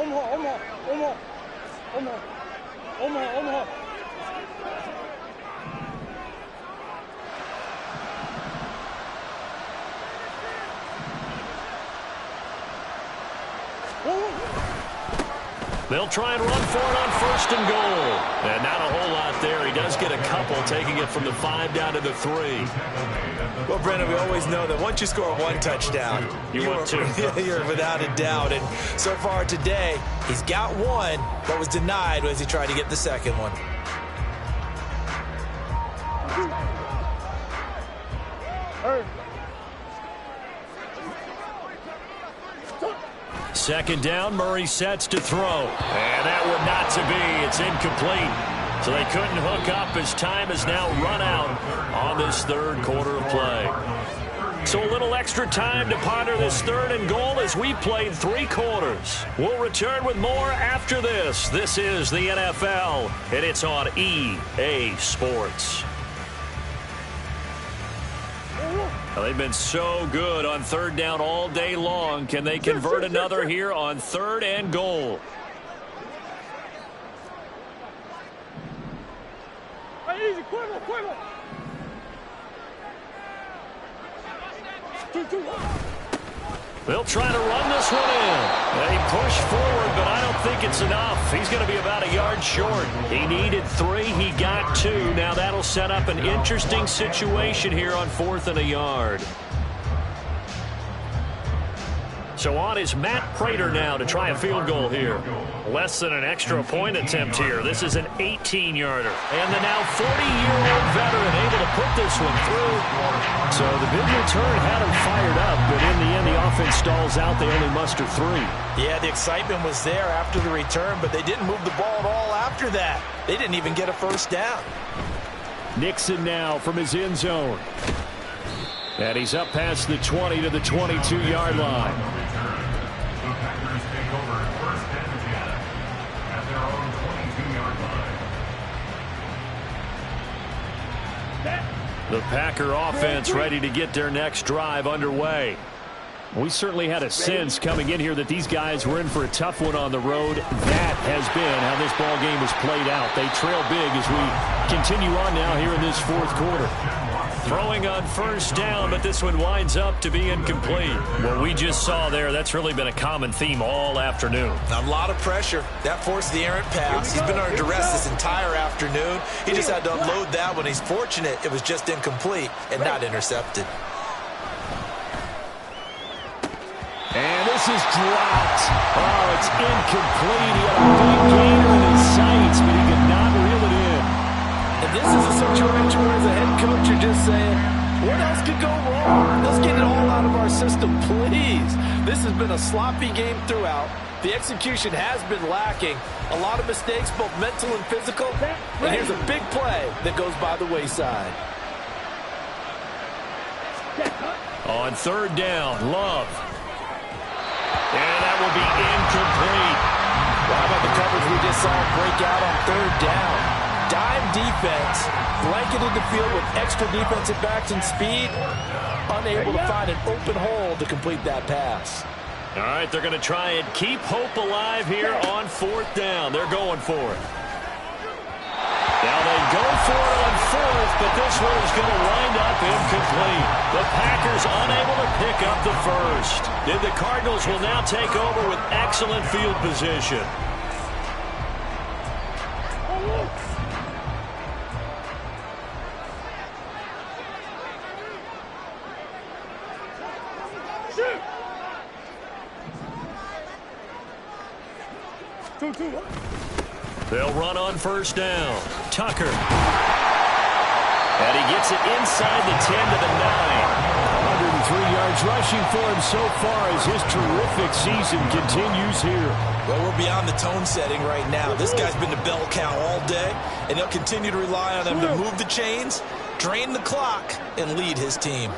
They'll try and run for it on first and goal. And not a whole lot there. He does get a couple, taking it from the 5 down to the 3. Well, Brendan, we always know that once you score one touchdown, you want two. You're without a doubt. And so far today, he's got one, but was denied as he tried to get the second one. Second down, Murray sets to throw. And that one not to be. It's incomplete. So they couldn't hook up as time has now run out on this third quarter of play. So a little extra time to ponder this third and goal as we played 3 quarters. We'll return with more after this. This is the NFL, and it's on EA Sports. Well, they've been so good on third down all day long. Can they convert another here on third and goal? Easy, Cuervo, Cuervo. 2, 2, 1. They'll try to run this one in. They push forward, but I don't think it's enough. He's going to be about a yard short. He needed 3. He got 2. Now that'll set up an interesting situation here on 4th and a yard. So on is Matt Prater now to try a field goal here. Less than an extra point attempt here. This is an 18-yarder. And the now 40-year-old veteran able to put this one through. So the big return had him fired up, but in the end the offense stalls out. They only muster 3. Yeah, the excitement was there after the return, but they didn't move the ball at all after that. They didn't even get a first down. Nixon now from his end zone. And he's up past the 20 to the 22-yard line. The Packers take over first and 10 at their own 22-yard line. The Packer offense ready to get their next drive underway. We certainly had a sense coming in here that these guys were in for a tough one on the road. That has been how this ball game has played out. They trail big as we continue on now here in this fourth quarter. Throwing on first down, but this one winds up to be incomplete. What we just saw there, that's really been a common theme all afternoon. A lot of pressure. That forced the errant pass. He's been under duress this entire afternoon. He just had to unload that one. He's fortunate it was just incomplete and not intercepted. And this is dropped. Oh, it's incomplete. He had a big gainer in his sights, but he could not reel it in. And this is a situation where as a head coach you're just saying, what else could go wrong? Let's get it all out of our system, please. This has been a sloppy game throughout. The execution has been lacking. A lot of mistakes, both mental and physical. And here's a big play that goes by the wayside. On third down, Love. And that will be incomplete. Well, how about the coverage we just saw break out on third down? Dime defense, blanketed the field with extra defensive backs and speed, unable to find an open hole to complete that pass. All right, they're going to try and keep hope alive here on fourth down. They're going for it. Now they go for it on fourth, but this one is going to wind up incomplete. The Packers unable to pick up the first. And the Cardinals will now take over with excellent field position. They'll run on first down. Tucker. And he gets it inside the 10 to the 9. 103 yards rushing for him so far as his terrific season continues here. Well, we're beyond the tone setting right now. This guy's been the bell cow all day, and he'll continue to rely on him to move the chains, drain the clock, and lead his team.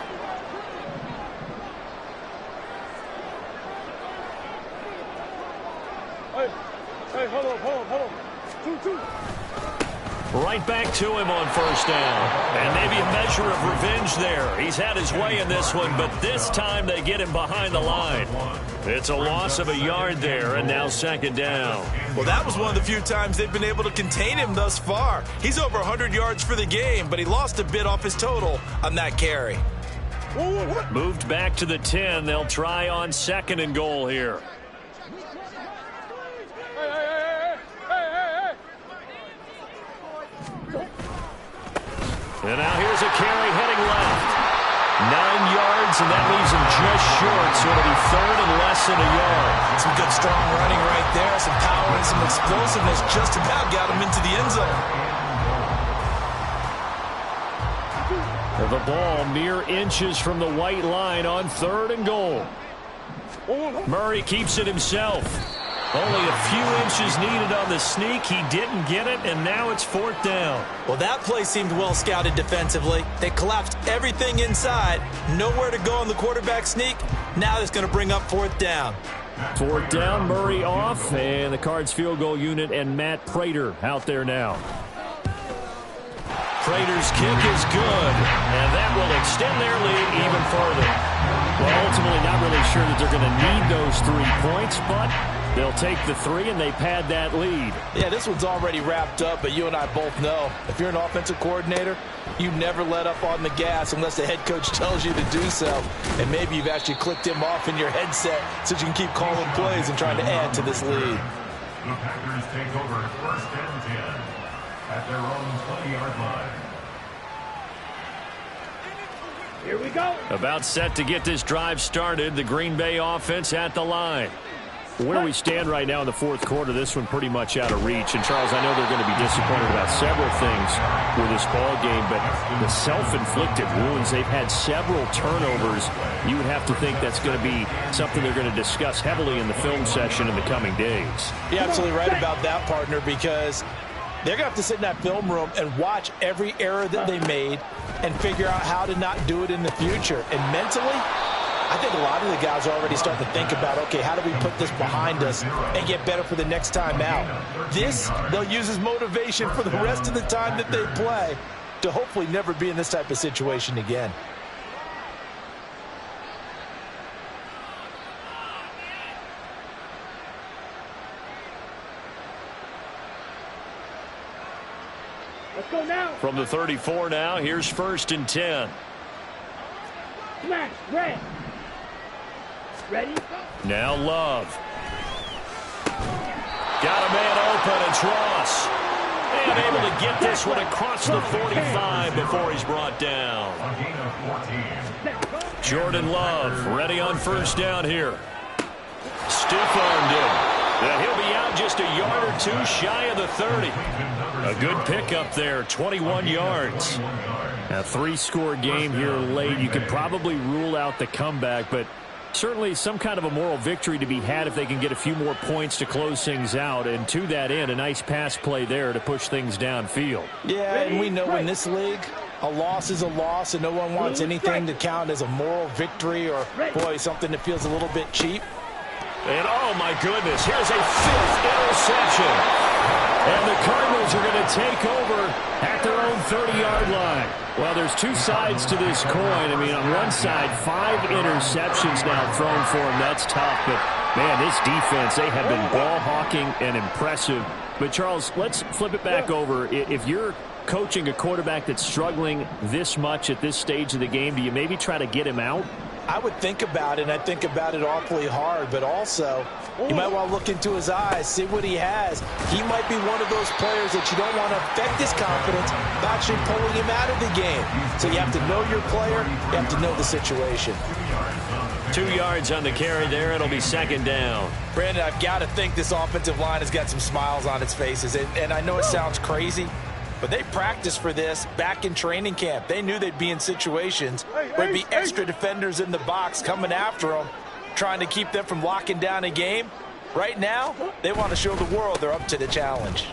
Hey, hold on. Two. Right back to him on first down. And maybe a measure of revenge there. He's had his way in this one, but this time they get him behind the line. It's a loss of a yard there, and now second down. Well, that was one of the few times they've been able to contain him thus far. He's over 100 yards for the game, but he lost a bit off his total on that carry. Moved back to the 10. They'll try on second and goal here. And now here's a carry heading left. 9 yards, and that leaves him just short, so it'll be third and less than a yard. Some good, strong running right there. Some power and some explosiveness just about got him into the end zone. The ball mere inches from the white line on third and goal. Murray keeps it himself. Only a few inches needed on the sneak. He didn't get it, and now it's fourth down. Well, that play seemed well scouted defensively. They collapsed everything inside. Nowhere to go on the quarterback sneak. Now it's going to bring up fourth down. Fourth down, Murray off, and the Cards field goal unit and Matt Prater out there now. Prater's kick is good, and that will extend their lead even further. Well, ultimately not really sure that they're going to need those 3 points, but they'll take the 3 and they pad that lead. Yeah, this one's already wrapped up, but you and I both know if you're an offensive coordinator, you never let up on the gas unless the head coach tells you to do so. And maybe you've actually clicked him off in your headset so you can keep calling plays and trying to add to this lead. The Packers take over first and 10 at their own 20-yard line. Here we go. About set to get this drive started. The Green Bay offense at the line. Where we stand right now in the fourth quarter, this one pretty much out of reach. And, Charles, I know they're going to be disappointed about several things with this ball game, but the self-inflicted wounds, they've had several turnovers. You would have to think that's going to be something they're going to discuss heavily in the film session in the coming days. You're absolutely right about that, partner, because they're going to have to sit in that film room and watch every error that they made and figure out how to not do it in the future. And mentally, I think a lot of the guys are already starting to think about, okay, how do we put this behind us and get better for the next time out? This, they'll use as motivation for the rest of the time that they play to hopefully never be in this type of situation again. From the 34 now, here's 1st and 10. Smash, red. Ready? Now Love. Got a man open. It's Ross. And able to get this one across the 45 before he's brought down. Jordan Love ready on 1st down here. Stiff-armed him. He'll be out just a yard or 2 shy of the 30. A good pickup there, 21 yards. A 3-score game here late. You could probably rule out the comeback, but certainly some kind of a moral victory to be had if they can get a few more points to close things out. And to that end, a nice pass play there to push things downfield. Yeah, and we know in this league, a loss is a loss, and no one wants anything to count as a moral victory or, boy, something that feels a little bit cheap. And, oh, my goodness, here's a 5th interception. And the Cardinals are going to take over at their own 30-yard line. Well, there's 2 sides to this coin. I mean, on one side, 5 interceptions now thrown for him. That's tough. But, man, this defense, they have been ball hawking and impressive. But, Charles, let's flip it back over. If you're coaching a quarterback that's struggling this much at this stage of the game, do you maybe try to get him out? I would think about it, and I think about it awfully hard, but also you might want to look into his eyes, see what he has. He might be one of those players that you don't want to affect his confidence by actually pulling him out of the game. So you have to know your player, you have to know the situation. 2 yards on the carry there. It'll be 2nd down. Brandon, I've got to think this offensive line has got some smiles on its faces, and I know it sounds crazy, but they practiced for this back in training camp. They knew they'd be in situations where there'd be extra defenders in the box coming after them, trying to keep them from locking down a game. Right now, they want to show the world they're up to the challenge.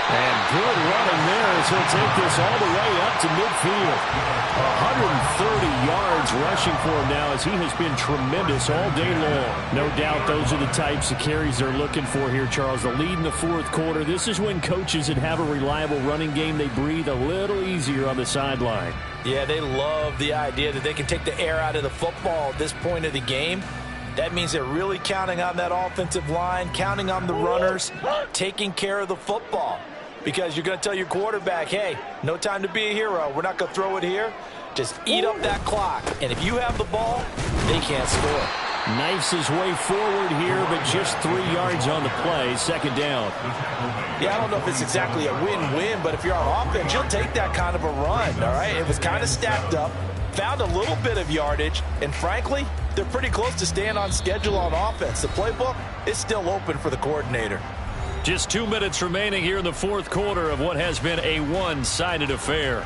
And good running there as he'll take this all the way up to midfield. 130 yards rushing for him now as he has been tremendous all day long. No doubt those are the types of carries they're looking for here, Charles. The lead in the 4th quarter. This is when coaches that have a reliable running game, they breathe a little easier on the sideline. Yeah, they love the idea that they can take the air out of the football at this point of the game. That means they're really counting on that offensive line, counting on the runners, taking care of the football. Because you're going to tell your quarterback, hey, no time to be a hero. We're not going to throw it here. Just eat up that clock. And if you have the ball, they can't score. Knifes his way forward here, but just 3 yards on the play. 2nd down. Yeah, I don't know if it's exactly a win-win, but if you're on offense, you'll take that kind of a run, all right? It was kind of stacked up, found a little bit of yardage, and frankly, they're pretty close to staying on schedule on offense. The playbook is still open for the coordinator. Just 2 minutes remaining here in the 4th quarter of what has been a one-sided affair.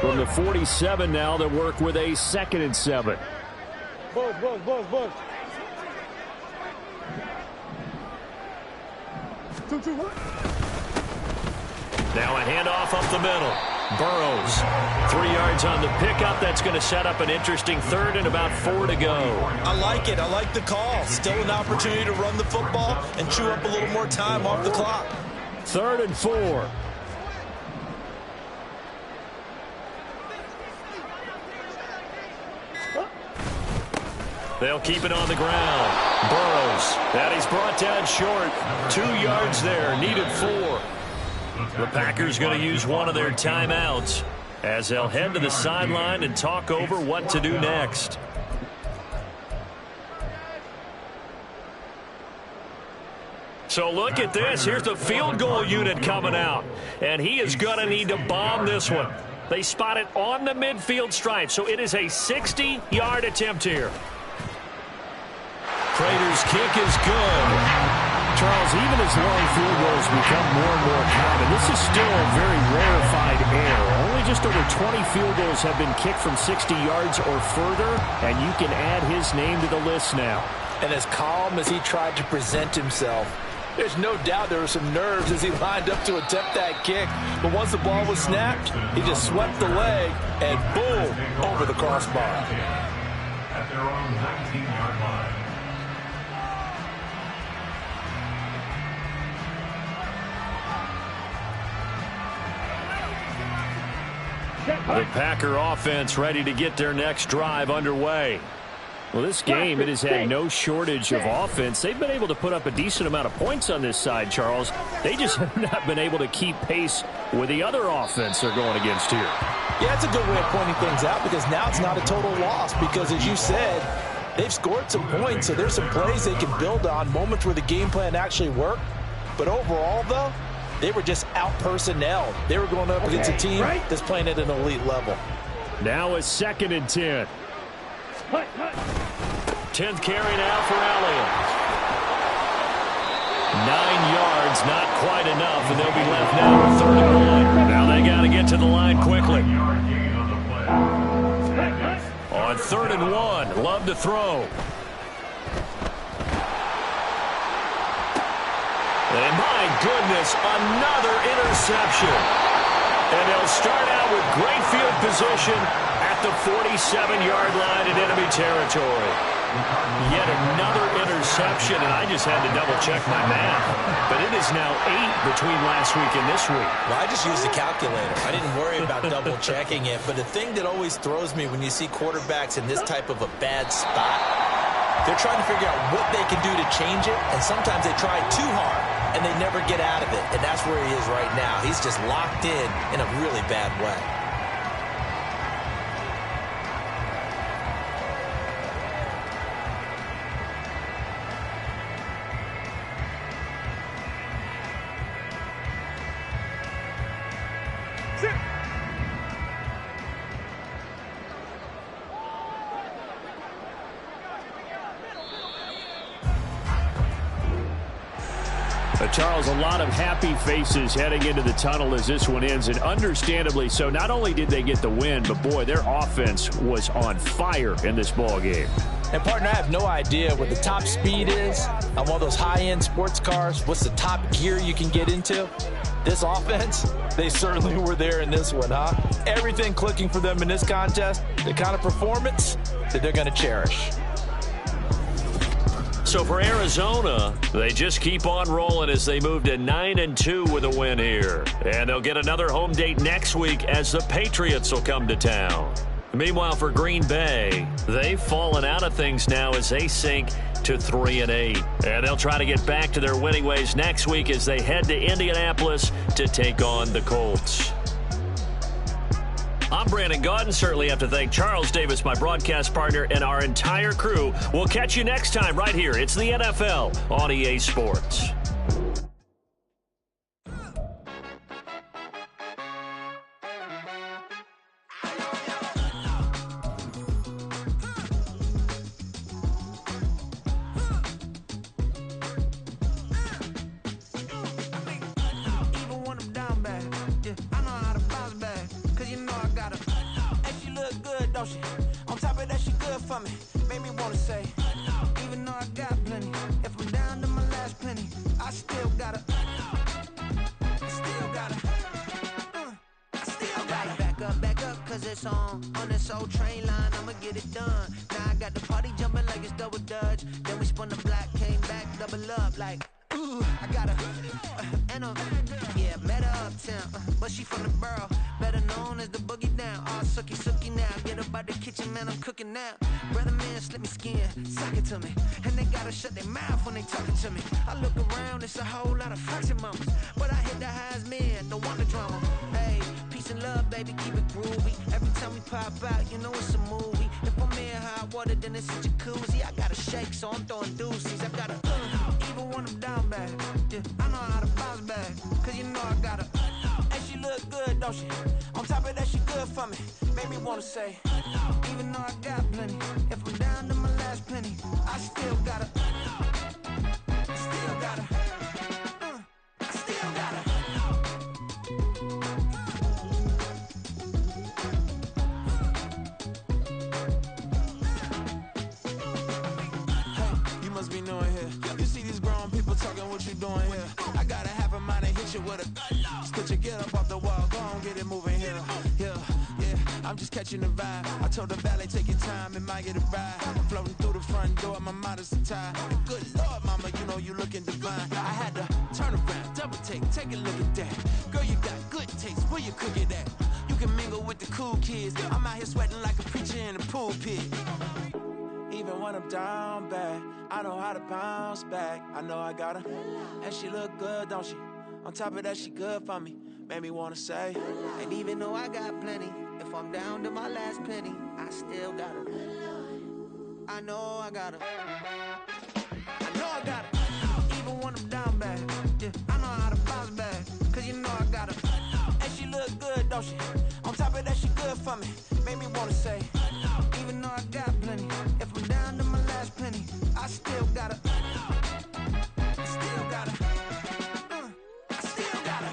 From the 47 now, they work with a 2nd and 7. Buzz. 2-1. Now a handoff up the middle. Burrows, 3 yards on the pickup. That's going to set up an interesting 3rd and about 4 to go. I like it. I like the call. Still an opportunity to run the football and chew up a little more time off the clock. 3rd and 4. They'll keep it on the ground. Burrows, that is brought down short. 2 yards there, needed 4. The Packers going to use one of their timeouts as they'll head to the sideline and talk over what to do next. So look at this. Here's the field goal unit coming out. And he is going to need to bomb this one. They spot it on the midfield stripe. So it is a 60-yard attempt here. Prater's kick is good. Charles, even as long field goals become more and more common, this is still a very rarefied air. Only just over 20 field goals have been kicked from 60 yards or further, and you can add his name to the list now. And as calm as he tried to present himself, there's no doubt there were some nerves as he lined up to attempt that kick. But once the ball was snapped, he just swept the leg and boom, over the crossbar. At their own 19-yard line. The Packer offense ready to get their next drive underway. Well, this game, it has had no shortage of offense. They've been able to put up a decent amount of points on this side, Charles. They just have not been able to keep pace with the other offense they're going against here. Yeah, it's a good way of pointing things out because now it's not a total loss because, as you said, they've scored some points, so there's some plays they can build on, moments where the game plan actually worked. But overall, though, they were just out-personnelled. They were going up against a team that's playing at an elite level. Now a 2nd and 10. 10th carry now for Elliott. 9 yards, not quite enough, and they'll be left now with 3rd and 1. Now they got to get to the line quickly. On 3rd and 1, Love to throw. And my goodness, another interception. And they'll start out with great field position at the 47-yard line in enemy territory. Yet another interception, and I just had to double-check my math. But it is now 8 between last week and this week. Well, I just used a calculator. I didn't worry about double-checking it. But the thing that always throws me when you see quarterbacks in this type of a bad spot, they're trying to figure out what they can do to change it, and sometimes they try too hard, and they never get out of it. And that's where he is right now. He's just locked in a really bad way. Charles, a lot of happy faces heading into the tunnel as this one ends, and understandably so. Not only did they get the win, but boy, their offense was on fire in this ball game. And partner, I have no idea what the top speed is on one of those high-end sports cars. What's the top gear you can get into? This offense, they certainly were there in this one, huh? Everything clicking for them in this contest, the kind of performance that they're going to cherish. So for Arizona, they just keep on rolling as they move to 9-2 with a win here. And they'll get another home date next week as the Patriots will come to town. Meanwhile, for Green Bay, they've fallen out of things now as they sink to 3-8. And they'll try to get back to their winning ways next week as they head to Indianapolis to take on the Colts. I'm Brandon Gaudin. Certainly have to thank Charles Davis, my broadcast partner, and our entire crew. We'll catch you next time right here. It's the NFL on EA Sports. On top of that, she good for me. Made me wanna say, even though I got plenty, if I'm down to my last penny, I still gotta back up, cause it's on this old train line, I'ma get it done. Now I got the party jumping like it's double dutch. Then we spun the block, came back, double up like, ooh, I got her, yeah, met her uptown, but she from the borough, better known as the boogie down. All sookie now, get up out the kitchen, man, I'm cooking now. Brother man, slip me skin, suck it to me, and they gotta shut their mouth when they talking to me. I look around, it's a whole lot of fraction mamas, but I hit the highs, man, don't want the drama. Hey, peace and love, baby, keep it groovy. Every time we pop out, you know it's a movie. If I'm in hot water, then it's a jacuzzi. I gotta shake, so I'm throwing deuces. I gotta even when I'm down bad, yeah, I know how to bounce back, cause you know I gotta and she look good, don't she? On top of that, she good for me. Made me wanna say, even though I got plenty, if I'm down to my last penny, I still gotta what you doing here? I gotta have a mind to hit you with a put your get up off the wall, go on, get it moving here. Yeah, I'm just catching the vibe. I told the valet, take your time, it might get a ride. Floating through the front door, my mind is tied. Good Lord, mama, you know you looking divine. I had to turn around, double take a look at that. Girl, you got good taste, where you cook it at? You can mingle with the cool kids. I'm out here sweating like a preacher in a pulpit. Even when I'm down bad, I know how to bounce back. I know I got her, and she look good, don't she? On top of that, she good for me. Made me wanna say, and even though I got plenty, if I'm down to my last penny, I still got her. I know I got her. I know I got her. Even when I'm down bad, yeah, I know how to bounce back. Cause you know I got her. and she look good, don't she? On top of that, she good for me. Made me wanna say, even though I got plenty, if I'm down to my last penny, I still got her. I still got her. I still got her.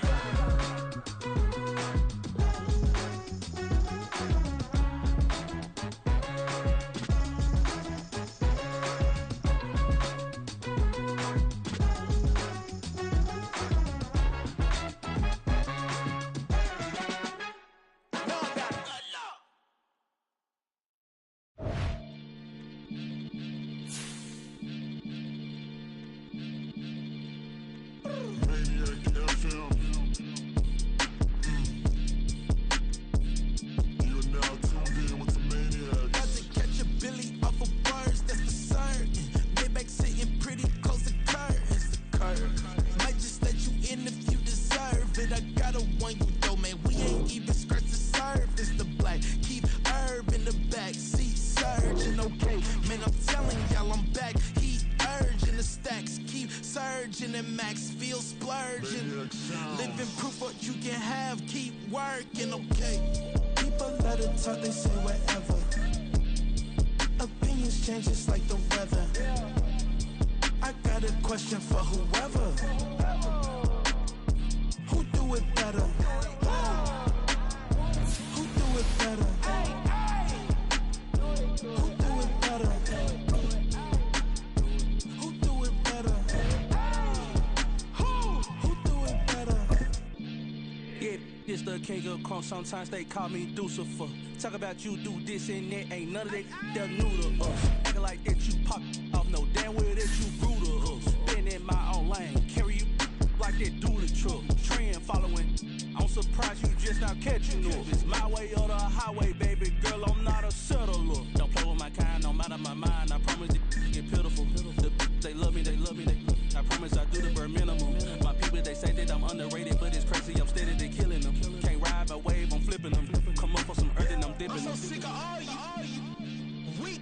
Sometimes they call me Lucifer. Talk about you do this and that, ain't none of that they're new to us. Acting like that you pop off, no damn well that you rude to us. Been in my own lane, carry you like that do the truck. Trend following, I'm surprised you just not catching up. It's my way or the highway, baby girl, I'm not a settler. Don't play with my kind, no matter my mind, I promise it get pitiful. They love me, I promise I do the bare minimum. My people, they say that I'm underrated, but it's crazy, I'm steady, they killing them. Can't ride my wave, I'm flipping them. Come up for some earth and I'm dipping them. I'm so sick of all you weak,